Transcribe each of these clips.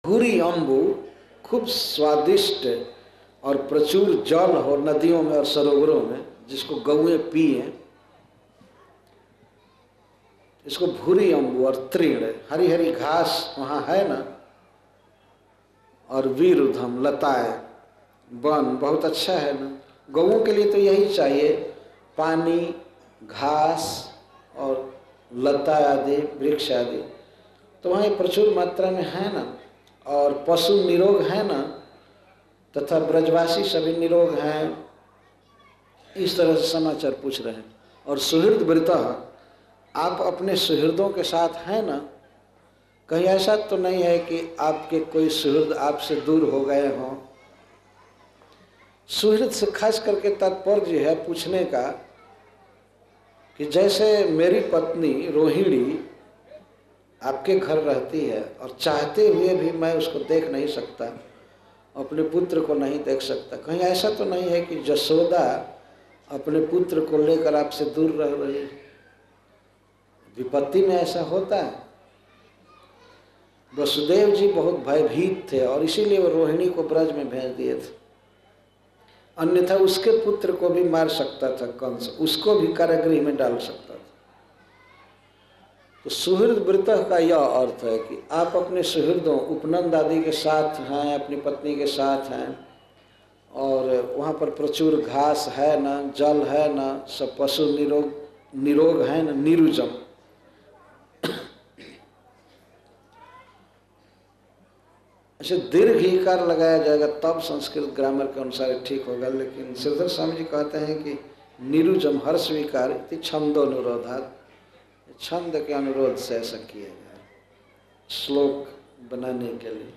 भूरी अम्बु खूब स्वादिष्ट और प्रचुर जल हो नदियों में और सरोवरों में, जिसको गौएं पिए, इसको भूरी अम्बु। और तृण, हरी हरी घास वहाँ है ना, और वीरुधम, लताएं, वन बहुत अच्छा है ना। गौओं के लिए तो यही चाहिए, पानी, घास और लता आदि, वृक्ष आदि, तो वहाँ प्रचुर मात्रा में है ना। और पशु निरोग है ना, तथा ब्रजवासी सभी निरोग हैं। इस तरह से समाचार पूछ रहे हैं। और सुहृद वृतः, आप अपने सुहृदों के साथ हैं ना। कहीं ऐसा तो नहीं है कि आपके कोई सुहृद आपसे दूर हो गए हों। सुहृद से खास करके तात्पर्य है पूछने का कि जैसे मेरी पत्नी रोहिणी आपके घर रहती है और चाहते हुए भी मैं उसको देख नहीं सकता, अपने पुत्र को नहीं देख सकता, कहीं ऐसा तो नहीं है कि जसोदा अपने पुत्र को लेकर आपसे दूर रह रही है। विपत्ति में ऐसा होता है। वसुदेव जी बहुत भयभीत थे और इसीलिए वो रोहिणी को ब्रज में भेज दिए थे, अन्यथा उसके पुत्र को भी मार सकता था कंस, उसको भी कारागृह में डाल सकता था। तो सुहृद वृतः का यह अर्थ है कि आप अपने सुहृदों उपनंद आदि के साथ हैं, अपनी पत्नी के साथ हैं, और वहाँ पर प्रचुर घास है ना, जल है ना, सब पशु निरोग है ना, निरुजम। ऐसे दीर्घ ईकार लगाया जाएगा तब संस्कृत ग्रामर के अनुसार ठीक होगा, लेकिन श्रीधर स्वामी जी कहते हैं कि निरुजम हर्ष विकार इति छंदोनुरोधात्, छंद के अनुरोध से ऐसा किया गया श्लोक बनाने के लिए।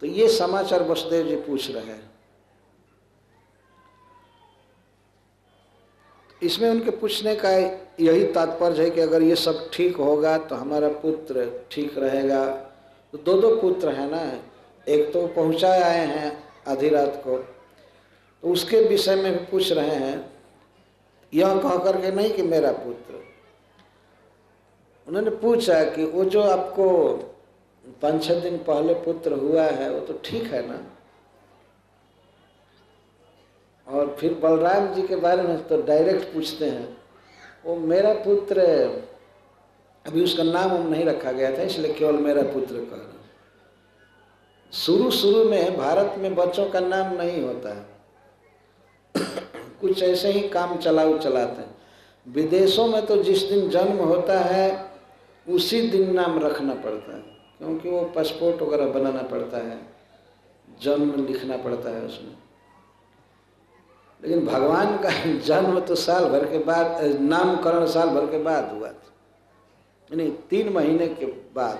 तो ये समाचार वसुदेव जी पूछ रहे हैं। इसमें उनके पूछने का यही तात्पर्य है कि अगर ये सब ठीक होगा तो हमारा पुत्र ठीक रहेगा। तो दो पुत्र हैं ना, एक तो पहुंचा आए हैं आधी रात को, तो उसके विषय में भी पूछ रहे हैं, यह कह करके नहीं कि मेरा पुत्र। उन्होंने पूछा कि वो जो आपको 5-6 दिन पहले पुत्र हुआ है वो तो ठीक है ना। और फिर बलराम जी के बारे में तो डायरेक्ट पूछते हैं, वो मेरा पुत्र, अभी उसका नाम हम नहीं रखा गया था इसलिए केवल मेरा पुत्र कह रहा। शुरू में भारत में बच्चों का नाम नहीं होता है, कुछ ऐसे ही काम चलाऊ चलाते हैं। विदेशों में तो जिस दिन जन्म होता है उसी दिन नाम रखना पड़ता है, क्योंकि वो पासपोर्ट वगैरह बनाना पड़ता है, जन्म लिखना पड़ता है उसमें। लेकिन भगवान का जन्म तो साल भर के बाद, नामकरण साल भर के बाद हुआ था, यानी 3 महीने के बाद,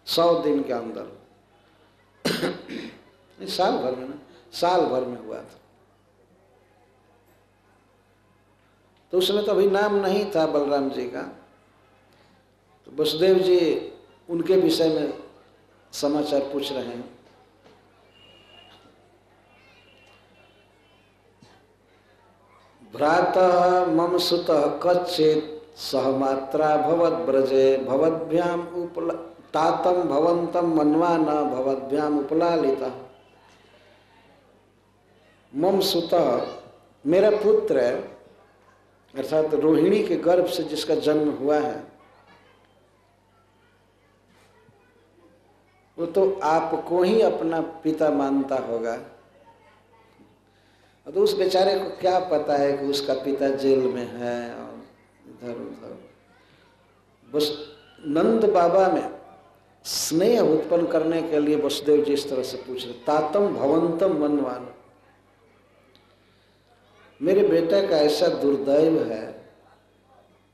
100 दिन के अंदर, साल भर में ना, साल भर में हुआ था। तो उसमें तो अभी नाम नहीं था बलराम जी का। तो वसुदेव जी उनके विषय में समाचार पूछ रहे हैं। भ्रातः मम सुतः कच्चित् सहमात्रा भवद ब्रजे भवद्भ्याम तातम भवंतम मन्वा न भवद्भ्याम उपलालिता। मम सुतः, मेरा पुत्र अर्थात रोहिणी के गर्भ से जिसका जन्म हुआ है वो तो आपको ही अपना पिता मानता होगा। तो उस बेचारे को क्या पता है कि उसका पिता जेल में है और इधर उधर। बस नंद बाबा में स्नेह उत्पन्न करने के लिए वसुदेव जी इस तरह से पूछ रहे, तातम भवंतम मनवान, मेरे बेटे का ऐसा दुर्दैव है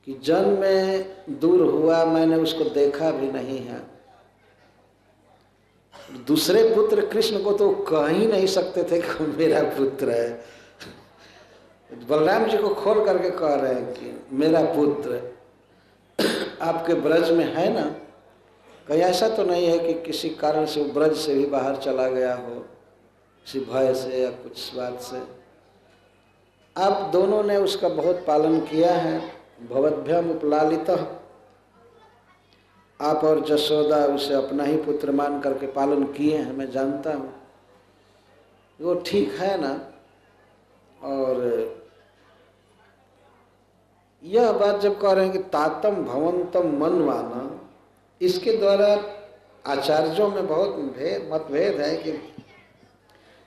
कि जन्म में दूर हुआ, मैंने उसको देखा भी नहीं है। दूसरे पुत्र कृष्ण को तो कह ही नहीं सकते थे कि मेरा पुत्र है। बलराम जी को खोल करके कह रहे हैं कि मेरा पुत्र आपके ब्रज में है ना। कहीं ऐसा तो नहीं है कि किसी कारण से वो ब्रज से भी बाहर चला गया हो, किसी भय से या कुछ बात से। आप दोनों ने उसका बहुत पालन किया है। भवद्भ्याम उपलालितः, आप और जसोदा उसे अपना ही पुत्र मान करके पालन किए हैं, मैं जानता हूँ, वो ठीक है ना। और यह बात जब कह रहे हैं कि तातम भवंतम मनवाना, इसके द्वारा आचार्यों में बहुत मतभेद है कि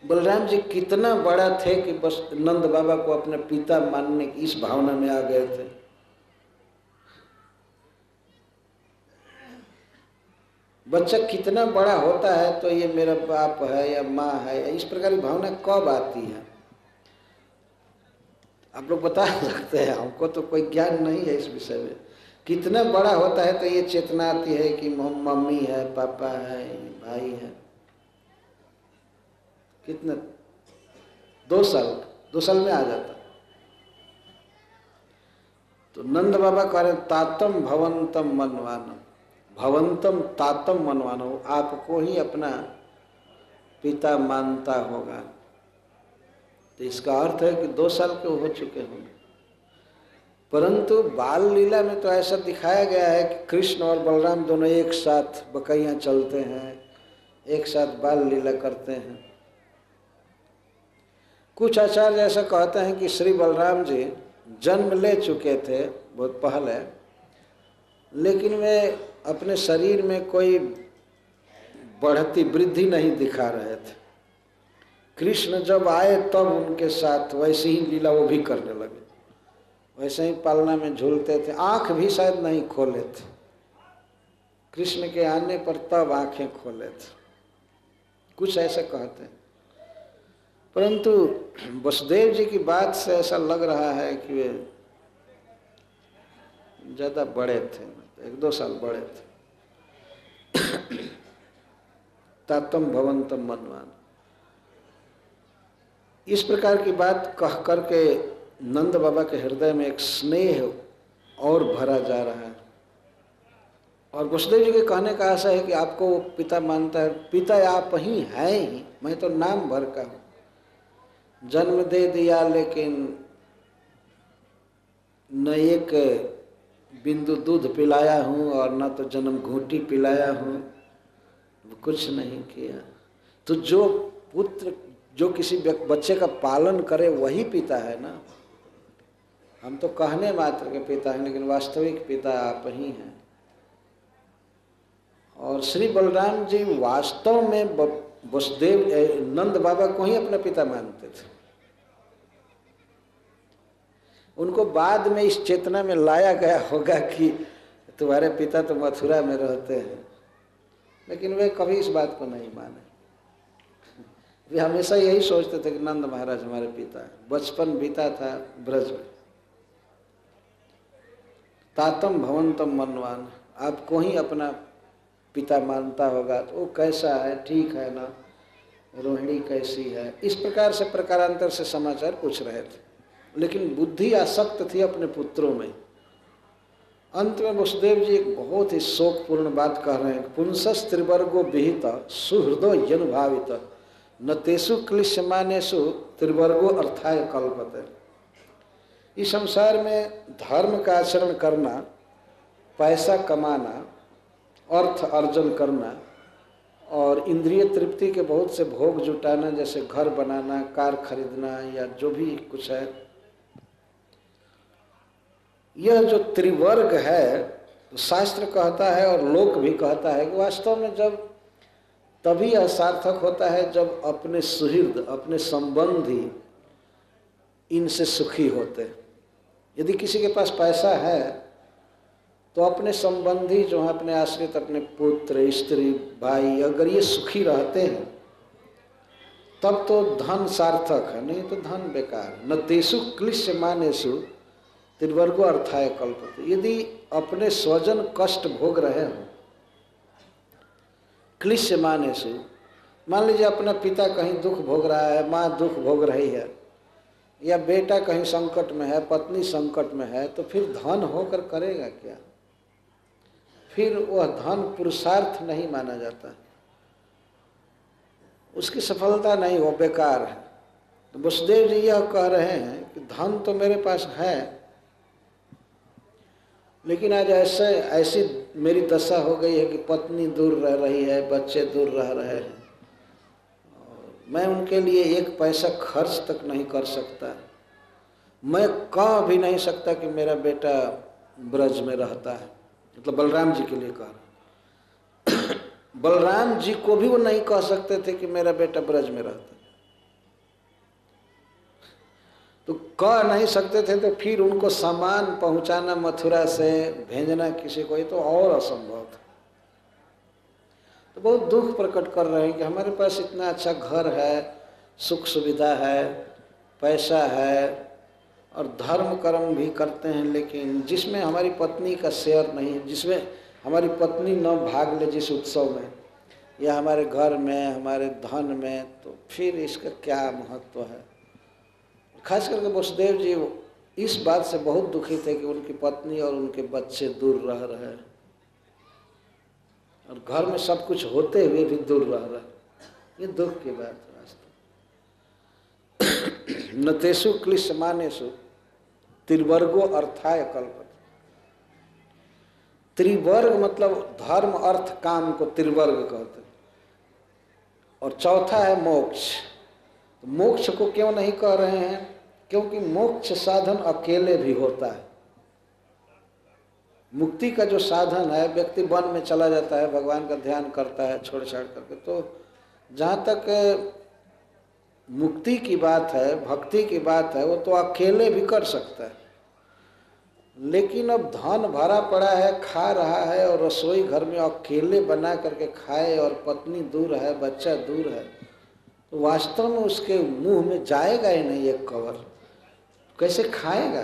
बलराम जी कितना बड़ा थे कि बस नंद बाबा को अपने पिता मानने की इस भावना में आ गए थे। बच्चा कितना बड़ा होता है तो ये मेरा बाप है या माँ है, इस प्रकार की भावना कब आती है? आप लोग बता सकते हैं, हमको तो कोई ज्ञान नहीं है इस विषय में। कितना बड़ा होता है तो ये चेतना आती है कि मम्मी है, पापा है, भाई है। कितना 2 साल में आ जाता। तो नंद बाबा कह रहे तातम भवंतम मनवानम, भवंतम तातम मनवानो, आपको ही अपना पिता मानता होगा। तो इसका अर्थ है कि 2 साल के हो चुके होंगे। परंतु बाल लीला में तो ऐसा दिखाया गया है कि कृष्ण और बलराम दोनों एक साथ बकैया चलते हैं, एक साथ बाल लीला करते हैं। कुछ आचार्य ऐसा कहते हैं कि श्री बलराम जी जन्म ले चुके थे बहुत पहले, लेकिन वे अपने शरीर में कोई बढ़ती वृद्धि नहीं दिखा रहे थे। कृष्ण जब आए तब उनके साथ वैसी ही लीला वो भी करने लगे, वैसे ही पालना में झूलते थे, आंख भी शायद नहीं खोले थे। कृष्ण के आने पर तब आंखें खोले थे, कुछ ऐसा कहते हैं। परंतु वसुदेव जी की बात से ऐसा लग रहा है कि वे ज्यादा बड़े थे, 1-2 साल बड़े थे। तातम भवंतम मनवान, इस प्रकार की बात कह करके नंद बाबा के हृदय में एक स्नेह और भरा जा रहा है। और वसुदेव जी के कहने का आशा है कि आपको वो पिता मानता है, पिता आप ही हैं ही, मैं तो नाम भर का हूँ, जन्म दे दिया लेकिन न एक बिंदु दूध पिलाया हूँ और न तो जन्म घूंटी पिलाया हूँ, कुछ नहीं किया। तो जो पुत्र जो किसी बच्चे का पालन करे वही पिता है ना। हम तो कहने मात्र के पिता हैं, लेकिन वास्तविक पिता आप ही हैं। और श्री बलराम जी वास्तव में वसुदेव नंद बाबा को ही अपना पिता मानते थे। उनको बाद में इस चेतना में लाया गया होगा कि तुम्हारे पिता तो मथुरा में रहते हैं, लेकिन वे कभी इस बात को नहीं माने। वे हमेशा यही सोचते थे कि नंद महाराज हमारे पिता हैं। बचपन बीता था ब्रज में। तातम भवंतम मनवान, आपको ही अपना पिता मानता होगा, तो वो कैसा है, ठीक है ना, रोहिणी कैसी है, इस प्रकार से प्रकारांतर से समाचार पूछ रहे थे। लेकिन बुद्धि आसक्त थी अपने पुत्रों में। अंत में वसुदेव जी एक बहुत ही शोकपूर्ण बात कह रहे हैं, पुंसस त्रिवर्गो विहित सुहृदो यनुभावित न तेषु क्लिश्यमानेषु त्रिवर्गो अर्थाय कल्पते। इस संसार में धर्म का आचरण करना, पैसा कमाना, अर्थ अर्जन करना और इंद्रिय तृप्ति के बहुत से भोग जुटाना, जैसे घर बनाना, कार खरीदना या जो भी कुछ है, यह जो त्रिवर्ग है, तो शास्त्र कहता है और लोक भी कहता है कि वास्तव में जब तभी असार्थक होता है जब अपने सुहृद, अपने संबंधी इनसे सुखी होते। यदि किसी के पास पैसा है तो अपने संबंधी जो है, अपने आश्रित, अपने पुत्र, स्त्री, भाई, अगर ये सुखी रहते हैं तब तो धन सार्थक है, नहीं तो धन बेकार। न तेषु क्लिश्यमानेषु त्रिवर्गो अर्थाय कल्पते। यदि अपने स्वजन कष्ट भोग रहे हों, क्लिश्यमानेषु, मान लीजिए अपना पिता कहीं दुख भोग रहा है, माँ दुख भोग रही है, या बेटा कहीं संकट में है, पत्नी संकट में है, तो फिर धन होकर करेगा क्या? फिर वह धन पुरुषार्थ नहीं माना जाता, उसकी सफलता नहीं, हो बेकार है। तो वसुदेव जी यह कह रहे हैं कि धन तो मेरे पास है, लेकिन आज ऐसी मेरी दशा हो गई है कि पत्नी दूर रह रही है, बच्चे दूर रह रहे हैं, मैं उनके लिए एक पैसा खर्च तक नहीं कर सकता। मैं कह भी नहीं सकता कि मेरा बेटा ब्रज में रहता है, मतलब बलराम जी के लिए कह रहा। बलराम जी को भी वो नहीं कह सकते थे कि मेरा बेटा ब्रज में रहता है, तो कह नहीं सकते थे, तो फिर उनको सामान पहुंचाना मथुरा से, भेजना किसी को, ये तो और असंभव था। तो बहुत दुख प्रकट कर रहे हैं कि हमारे पास इतना अच्छा घर है, सुख सुविधा है, पैसा है और धर्म कर्म भी करते हैं, लेकिन जिसमें हमारी पत्नी का शेयर नहीं है, जिसमें हमारी पत्नी न भाग ले जिस उत्सव में या हमारे घर में, हमारे धन में, तो फिर इसका क्या महत्व है। खास करके वसुदेव जी इस बात से बहुत दुखी थे कि उनकी पत्नी और उनके बच्चे दूर रह रहे हैं और घर में सब कुछ होते हुए भी दूर रह रहे हैं। ये दुख की बात है वास्तव। न तेषु क्लिश्यमानेषु त्रिवर्गो अर्थाय कल्पते। त्रिवर्ग मतलब धर्म अर्थ काम को त्रिवर्ग कहते हैं। और चौथा है मोक्ष। तो मोक्ष को क्यों नहीं कह रहे हैं? क्योंकि मोक्ष साधन अकेले भी होता है। मुक्ति का जो साधन है, व्यक्ति वन में चला जाता है, भगवान का ध्यान करता है छोड़ छाड़ करके, तो जहाँ तक मुक्ति की बात है, भक्ति की बात है, वो तो अकेले भी कर सकता है। लेकिन अब धन भरा पड़ा है, खा रहा है और रसोई घर में अकेले बना करके खाए और पत्नी दूर है, बच्चा दूर है, तो वास्तव में उसके मुंह में जाएगा ही नहीं एक कवर, कैसे खाएगा?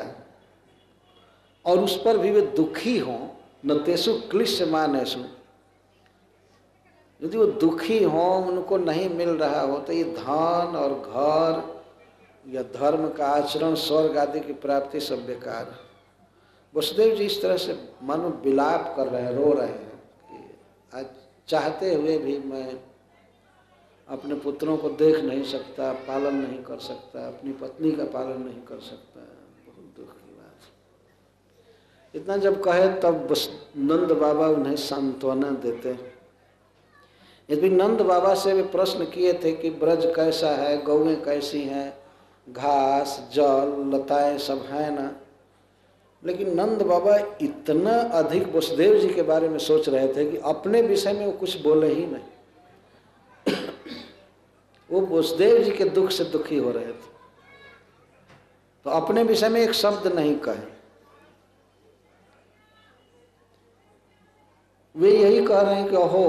और उस पर भी वे दुखी हों, न तेषु क्लिश्यमानेषु, यदि वो दुखी हों, उनको नहीं मिल रहा हो, तो ये धन और घर या धर्म का आचरण, स्वर्ग आदि की प्राप्ति सब बेकार है। वसुदेव जी इस तरह से मानो विलाप कर रहे हैं, रो रहे हैं कि आज चाहते हुए भी मैं अपने पुत्रों को देख नहीं सकता, पालन नहीं कर सकता, अपनी पत्नी का पालन नहीं कर सकता। बहुत दुख की बात। इतना जब कहे तब नंद बाबा उन्हें सांत्वना देते। यदि नंद बाबा से वे प्रश्न किए थे कि ब्रज कैसा है, गौएं कैसी हैं, घास जल लताएं सब है ना, लेकिन नंद बाबा इतना अधिक वसुदेव जी के बारे में सोच रहे थे कि अपने विषय में वो कुछ बोले ही नहीं। वो वसुदेव जी के दुख से दुखी हो रहे थे, तो अपने विषय में एक शब्द नहीं कहे। वे यही कह रहे हैं कि अहो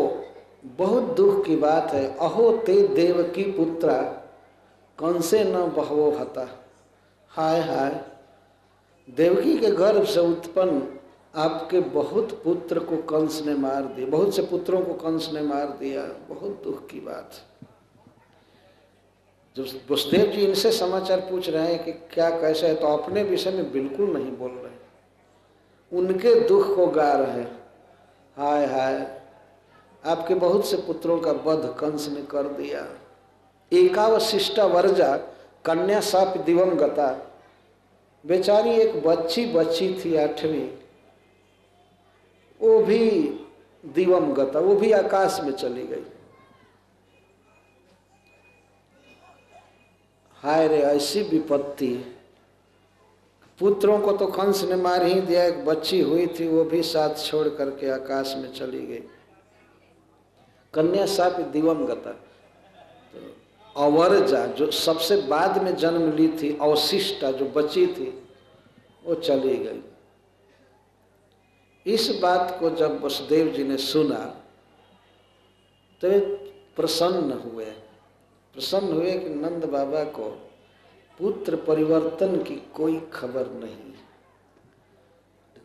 बहुत दुख की बात है, अहो ते देवकी पुत्रा कंसे न बहवो हता। हाय हाय, देवकी के गर्भ से उत्पन्न आपके बहुत पुत्र को कंस ने मार दिया, बहुत से पुत्रों को कंस ने मार दिया। बहुत दुख की बात। जब वसुदेव जी इनसे समाचार पूछ रहे हैं कि क्या कैसा है, तो अपने विषय में बिल्कुल नहीं बोल रहे, उनके दुख को गा रहे हैं। हाय हाय, आपके बहुत से पुत्रों का वध कंस ने कर दिया। एकावशिष्टा वर्जा कन्या साप दिवम गता। बेचारी एक बच्ची थी 8वीं, वो भी दिवम गता, वो भी आकाश में चली गई। हाय रे, ऐसी विपत्ति। पुत्रों को तो कंस ने मार ही दिया, एक बच्ची हुई थी वो भी साथ छोड़ करके आकाश में चली गई। कन्या साप दिवम गता। तो अवर्जा जो सबसे बाद में जन्म ली थी, अवशिष्टा जो बची थी, वो चली गई। इस बात को जब वसुदेव जी ने सुना तो वे प्रसन्न हुए कि नंद बाबा को पुत्र परिवर्तन की कोई खबर नहीं।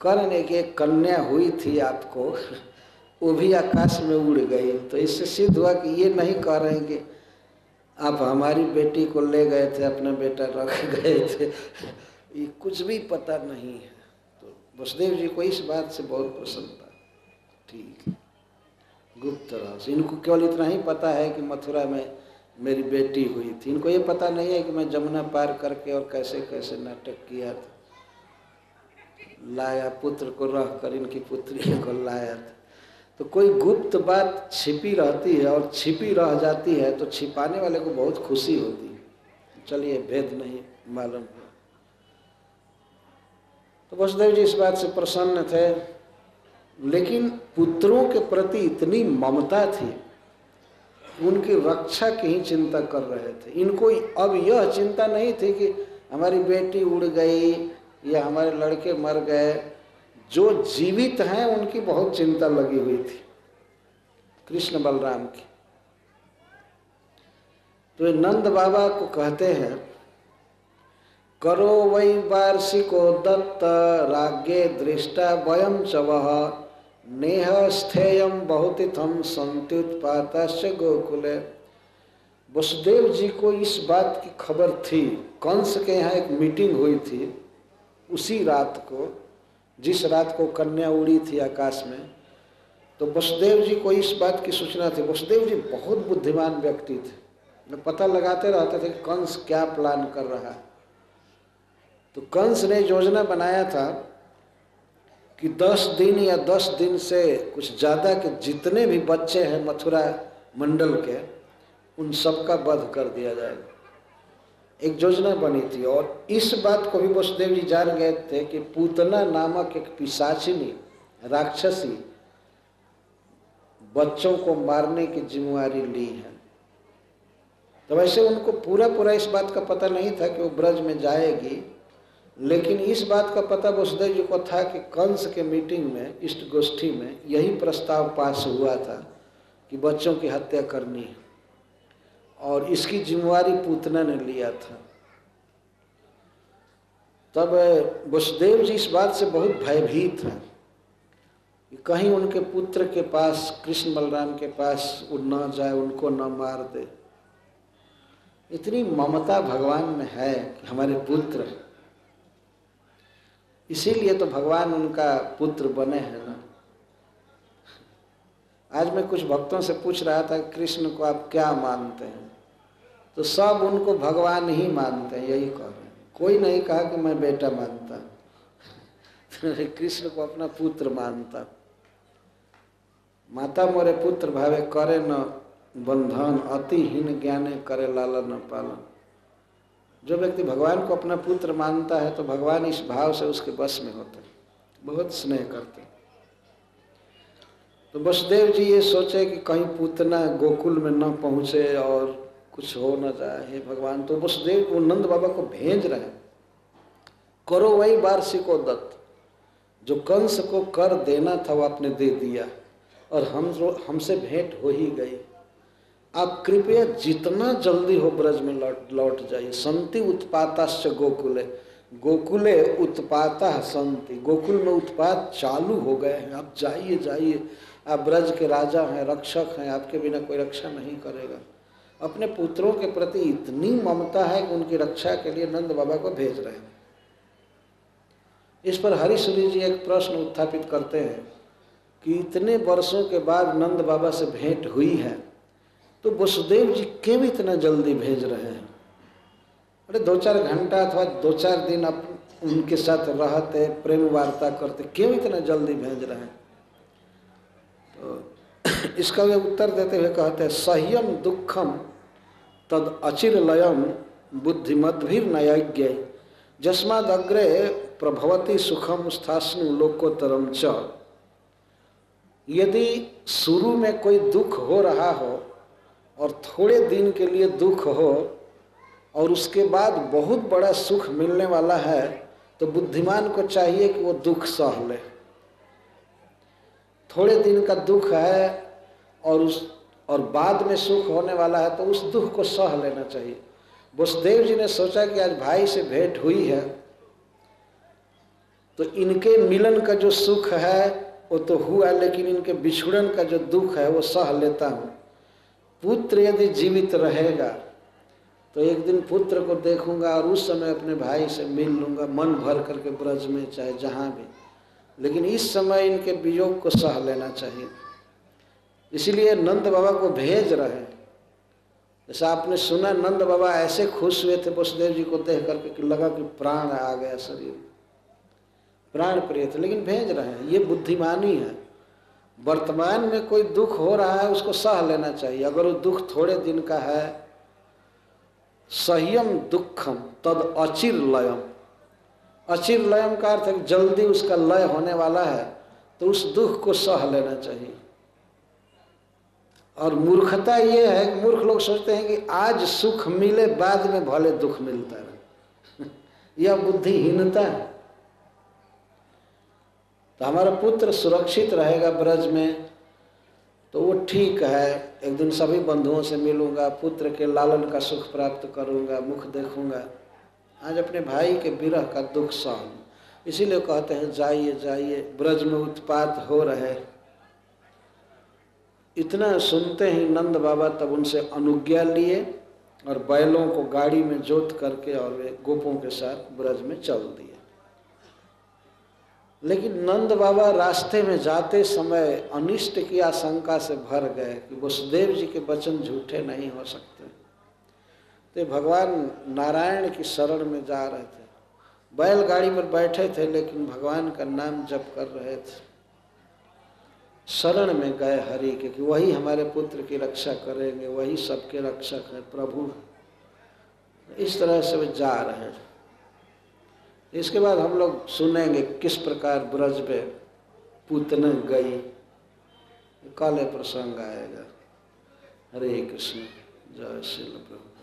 कह कि एक कन्या हुई थी आपको, वो भी आकाश में उड़ गई। तो इससे सिद्ध हुआ कि ये नहीं कह रहे हैं कि आप हमारी बेटी को ले गए थे, अपना बेटा रख गए थे, ये कुछ भी पता नहीं है। तो वसुदेव जी को इस बात से बहुत प्रसन्नता। ठीक, गुप्त रहस्य। इनको केवल इतना ही पता है कि मथुरा में मेरी बेटी हुई थी, इनको ये पता नहीं है कि मैं जमुना पार करके और कैसे कैसे नाटक किया था। लाया, पुत्र को रख कर इनकी पुत्री को लाया। तो कोई गुप्त बात छिपी रहती है और छिपी रह जाती है तो छिपाने वाले को बहुत खुशी होती है, चलिए भेद नहीं मालूम है। तो वसुदेव जी इस बात से प्रसन्न थे, लेकिन पुत्रों के प्रति इतनी ममता थी, उनकी रक्षा की ही चिंता कर रहे थे। इनको अब यह चिंता नहीं थी कि हमारी बेटी उड़ गई या हमारे लड़के मर गए। जो जीवित हैं उनकी बहुत चिंता लगी हुई थी, कृष्ण बलराम की। तो ये नंद बाबा को कहते हैं, करो वै वार्षिको दत्त राज्ञे दृष्टा वयम च वह नेह स्थेयम बहुतिथम संत्युत्पातश्च गोकुले। वसुदेव जी को इस बात की खबर थी, कंस के यहाँ एक मीटिंग हुई थी उसी रात को, जिस रात को कन्या उड़ी थी आकाश में। तो वसुदेव जी को इस बात की सूचना थी। वसुदेव जी बहुत बुद्धिमान व्यक्ति थे, पता लगाते रहते थे कि कंस क्या प्लान कर रहा है। तो कंस ने योजना बनाया था कि 10 दिन या 10 दिन से कुछ ज़्यादा के जितने भी बच्चे हैं मथुरा मंडल के, उन सबका वध कर दिया जाएगा। एक योजना बनी थी और इस बात को भी वसुदेव जी जान गए थे कि पूतना नामक एक पिशाचिनी राक्षसी बच्चों को मारने की जिम्मेवारी ली है। तो वैसे उनको पूरा इस बात का पता नहीं था कि वो ब्रज में जाएगी, लेकिन इस बात का पता वसुदेव जी को था कि कंस के मीटिंग में, इष्ट गोष्ठी में यही प्रस्ताव पास हुआ था कि बच्चों की हत्या करनी है और इसकी जिम्मेवारी पूतना ने लिया था। तब वसुदेव जी इस बात से बहुत भयभीत हैं कि कहीं उनके पुत्र के पास, कृष्ण बलराम के पास वो न जाए, उनको न मार दे। इतनी ममता भगवान में है कि हमारे पुत्र, इसीलिए तो भगवान उनका पुत्र बने हैं ना। आज मैं कुछ भक्तों से पूछ रहा था कृष्ण को आप क्या मानते हैं, तो सब उनको भगवान ही मानते हैं, यही कह रहे हैं। कोई नहीं कहा कि मैं बेटा मानता, कृष्ण को अपना पुत्र मानता। माता मोरे पुत्र भावे करे न बंधन, अतिहीन ज्ञाने करे लालन पालन। जो व्यक्ति भगवान को अपना पुत्र मानता है तो भगवान इस भाव से उसके बस में होते हैं, बहुत स्नेह करते हैं। तो वसुदेव जी ये सोचे कि कहीं पूतना गोकुल में न पहुँचे और कुछ हो न जाए, हे भगवान। तो वसुदेव वो नंद बाबा को भेज रहे हैं, करो वही वार्षिको दत्त। जो कंस को कर देना था वो आपने दे दिया और हमसे भेंट हो ही गई। आप कृपया जितना जल्दी हो ब्रज में लौट जाइए। संति उत्पाताश्च गोकुले, गोकुले उत्पाता संति, गोकुल में उत्पात चालू हो गए हैं। आप जाइए जाइए, आप ब्रज के राजा हैं, रक्षक हैं, आपके बिना कोई रक्षा नहीं करेगा। अपने पुत्रों के प्रति इतनी ममता है कि उनकी रक्षा के लिए नंद बाबा को भेज रहे हैं। इस पर हरिश्री जी एक प्रश्न उत्थापित करते हैं कि इतने वर्षों के बाद नंद बाबा से भेंट हुई है तो वसुदेव जी क्यों इतना जल्दी भेज रहे हैं? अरे 2-4 घंटा अथवा 2-4 दिन आप उनके साथ रहते, प्रेम वार्ता करते, क्यों इतना जल्दी भेज रहे हैं? तो इसका वे उत्तर देते हुए कहते हैं, सह्यम दुखम तद अचिरलयम बुद्धिमद्भिर नयज्ञ जस्माद अग्रे प्रभवती सुखम स्थास्नु लोकोत्तरम च। यदि शुरू में कोई दुख हो रहा हो और थोड़े दिन के लिए दुख हो और उसके बाद बहुत बड़ा सुख मिलने वाला है तो बुद्धिमान को चाहिए कि वो दुख सह ले। थोड़े दिन का दुख है और बाद में सुख होने वाला है तो उस दुख को सह लेना चाहिए। वसुदेव जी ने सोचा कि आज भाई से भेंट हुई है तो इनके मिलन का जो सुख है वो तो हुआ, लेकिन इनके बिछुड़न का जो दुख है वो सह लेता हूँ। पुत्र यदि जीवित रहेगा तो एक दिन पुत्र को देखूंगा और उस समय अपने भाई से मिल लूँगा मन भर करके ब्रज में, चाहे जहाँ भी, लेकिन इस समय इनके वियोग को सह लेना चाहिए। इसीलिए नंद बाबा को भेज रहे हैं। जैसा आपने सुना, नंद बाबा ऐसे खुश हुए थे वसुदेव जी को देख करके कि लगा कि प्राण आ गया शरीर। प्राण प्रिय थे, लेकिन भेज रहे हैं। ये बुद्धिमानी है। वर्तमान में कोई दुख हो रहा है उसको सह लेना चाहिए। अगर वो दुख थोड़े दिन का है, सह्यम दुखम तद अचिर लयम। अचिर लयम का अर्थ है जल्दी उसका लय होने वाला है, तो उस दुख को सह लेना चाहिए। और मूर्खता ये है कि मूर्ख लोग सोचते हैं कि आज सुख मिले बाद में भले दुख मिलता है। यह बुद्धिहीनता है। तो हमारा पुत्र सुरक्षित रहेगा ब्रज में तो वो ठीक है, एक दिन सभी बंधुओं से मिलूंगा, पुत्र के लालन का सुख प्राप्त करूंगा, मुख देखूंगा। आज अपने भाई के विरह का दुख सहन, इसीलिए कहते हैं जाइए जाइए, ब्रज में उत्पात हो रहे। इतना सुनते ही नंद बाबा तब उनसे अनुज्ञा लिए और बैलों को गाड़ी में जोत करके और वे गोपों के साथ ब्रज में चल दिए। लेकिन नंद बाबा रास्ते में जाते समय अनिष्ट की आशंका से भर गए कि वसुदेव जी के वचन झूठे नहीं हो सकते। तो भगवान नारायण की शरण में जा रहे थे, बैलगाड़ी पर बैठे थे लेकिन भगवान का नाम जप कर रहे थे। शरण में गए हरि के कि वही हमारे पुत्र की रक्षा करेंगे, वही सबके रक्षक है प्रभु। इस तरह से वे जा रहे हैं। इसके बाद हम लोग सुनेंगे किस प्रकार ब्रज पे पूतना गई, कल प्रसंग आएगा। हरे कृष्ण, जय श्री प्रभु।